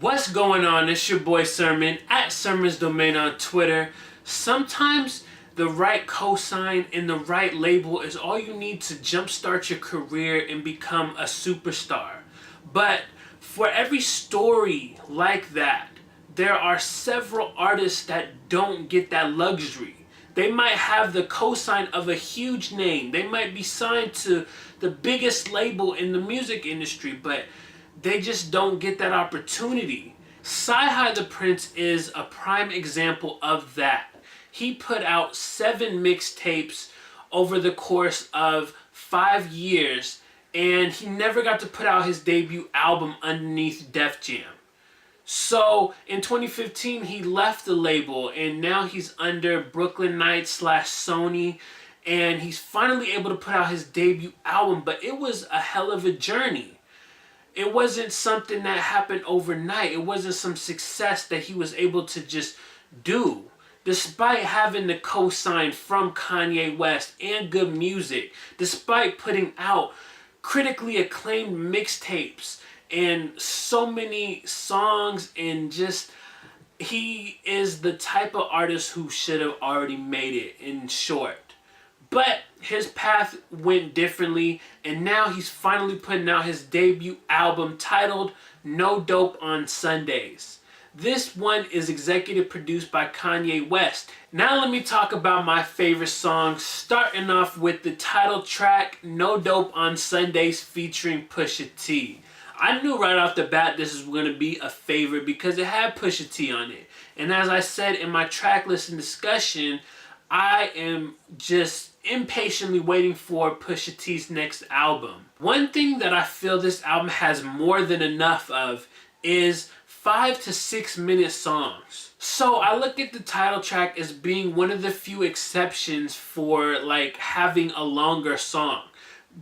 What's going on? It's your boy Sermon at Sermon's Domain on Twitter. Sometimes the right cosign and the right label is all you need to jumpstart your career and become a superstar. But for every story like that, there are several artists that don't get that luxury. They might have the cosign of a huge name. They might be signed to the biggest label in the music industry, but they just don't get that opportunity. CyHi The Prynce is a prime example of that. He put out 7 mixtapes over the course of 5 years, and he never got to put out his debut album underneath Def Jam. So in 2015 he left the label, and now he's under Brooklyn Knights / Sony, and he's finally able to put out his debut album, but it was a hell of a journey. It wasn't something that happened overnight. It wasn't some success that he was able to just do. Despite having the cosign from Kanye West and good music, despite putting out critically acclaimed mixtapes and so many songs, and just, he is the type of artist who should have already made it, in short. But his path went differently, and now he's finally putting out his debut album titled No Dope on Sundays. This one is executive produced by Kanye West. Now let me talk about my favorite songs, starting off with the title track No Dope on Sundays featuring Pusha T. I knew right off the bat this was going to be a favorite because it had Pusha T on it. And as I said in my track list and discussion, I am just impatiently waiting for Pusha T's next album. One thing that I feel this album has more than enough of is 5 to 6 minute songs. So I look at the title track as being one of the few exceptions for like having a longer song.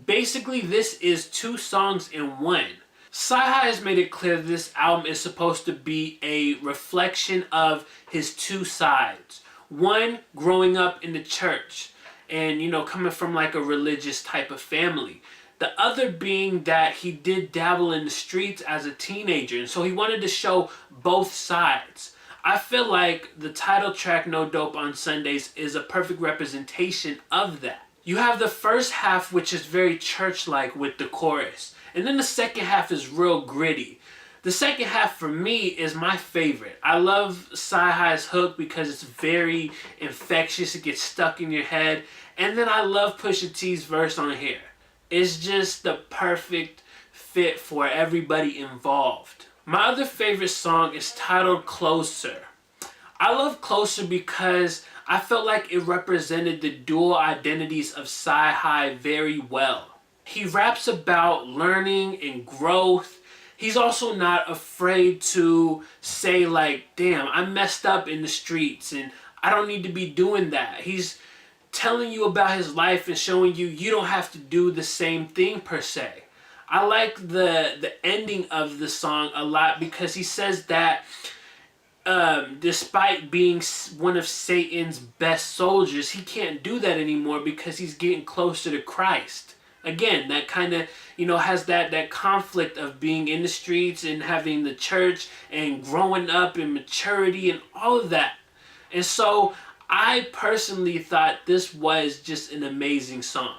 Basically, this is 2 songs in one. CyHi has made it clear that this album is supposed to be a reflection of his 2 sides. One, growing up in the church and, you know, coming from like a religious type of family. The other being that he did dabble in the streets as a teenager, and so he wanted to show both sides. I feel like the title track No Dope on Sundays is a perfect representation of that. You have the first half, which is very church-like with the chorus, and then the second half is real gritty. The second half for me is my favorite. I love CyHi's hook because it's very infectious. It gets stuck in your head. And then I love Pusha T's verse on here. It's just the perfect fit for everybody involved. My other favorite song is titled Closer. I love Closer because I felt like it represented the dual identities of CyHi very well. He raps about learning and growth. He's also not afraid to say like, damn, I messed up in the streets and I don't need to be doing that. He's telling you about his life and showing you you don't have to do the same thing per se. I like the ending of the song a lot because he says that despite being one of Satan's best soldiers, he can't do that anymore because he's getting closer to Christ. Again, that kind of, you know, has that conflict of being in the streets and having the church and growing up in maturity and all of that. And so I personally thought this was just an amazing song.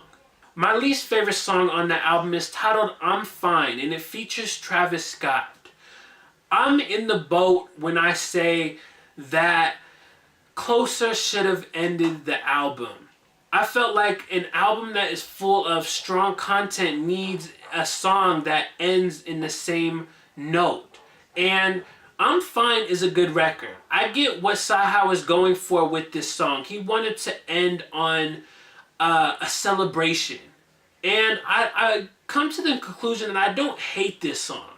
My least favorite song on the album is titled I'm Fine, and it features Travis Scott. I'm in the boat when I say that Closer should have ended the album. I felt like an album that is full of strong content needs a song that ends in the same note. And I'm Fine is a good record. I get what CyHi was going for with this song. He wanted to end on a celebration. And I come to the conclusion that I don't hate this song.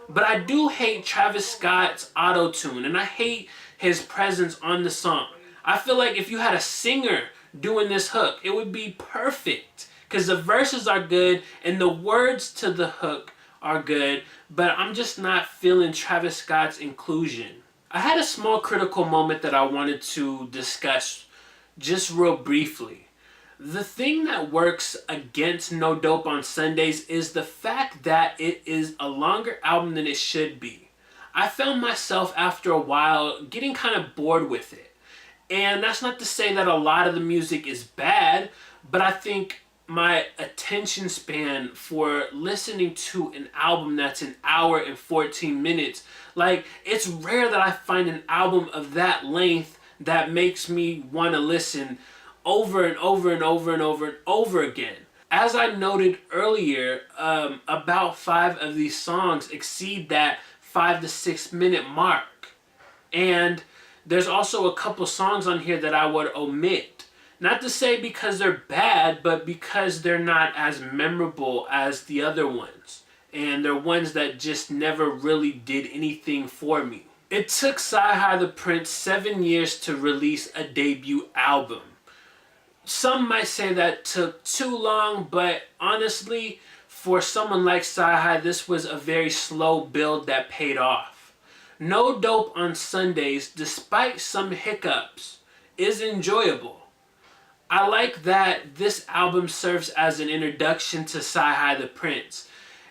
But I do hate Travis Scott's auto-tune, and I hate his presence on the song. I feel like if you had a singer doing this hook, it would be perfect because the verses are good and the words to the hook are good, but I'm just not feeling Travis Scott's inclusion. I had a small critical moment that I wanted to discuss just real briefly. The thing that works against No Dope on Sundays is the fact that it is a longer album than it should be. I found myself after a while getting kind of bored with it. And that's not to say that a lot of the music is bad, but I think my attention span for listening to an album that's an hour and 14 minutes, like, it's rare that I find an album of that length that makes me want to listen over and over and over and over and over again. As I noted earlier, about 5 of these songs exceed that 5 to 6 minute mark. And there's also a couple songs on here that I would omit. Not to say because they're bad, but because they're not as memorable as the other ones. And they're ones that just never really did anything for me. It took CyHi The Prynce 7 years to release a debut album. Some might say that took too long, but honestly, for someone like CyHi, this was a very slow build that paid off. No Dope on Sundays, despite some hiccups, is enjoyable. I like that this album serves as an introduction to CyHi The Prynce.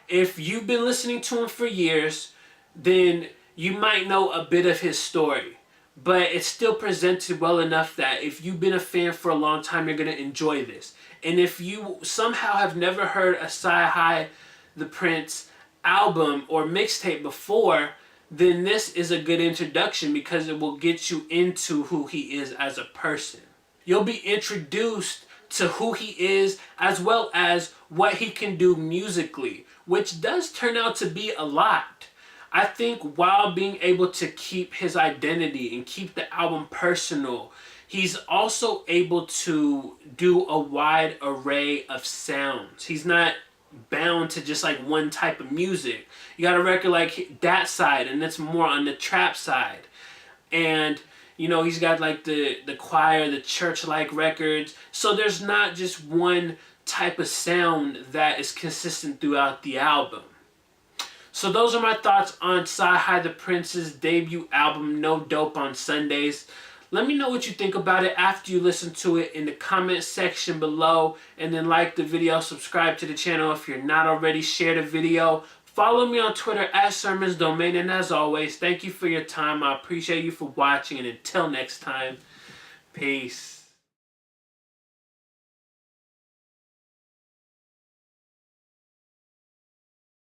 If you've been listening to him for years, then you might know a bit of his story. But it's still presented well enough that if you've been a fan for a long time, you're going to enjoy this. And if you somehow have never heard a CyHi The Prynce album or mixtape before, then this is a good introduction because it will get you into who he is as a person. You'll be introduced to who he is as well as what he can do musically, which does turn out to be a lot. I think while being able to keep his identity and keep the album personal, he's also able to do a wide array of sounds. He's not bound to just like one type of music. You got a record like that side, and it's more on the trap side. And you know, he's got like the choir, the church-like records. So there's not just one type of sound that is consistent throughout the album. So those are my thoughts on CyHi The Prynce's debut album, No Dope on Sundays. Let me know what you think about it after you listen to it in the comment section below. And then like the video, subscribe to the channel if you're not already, share the video. Follow me on Twitter at Sermons Domain, and as always, thank you for your time. I appreciate you for watching, and until next time, peace.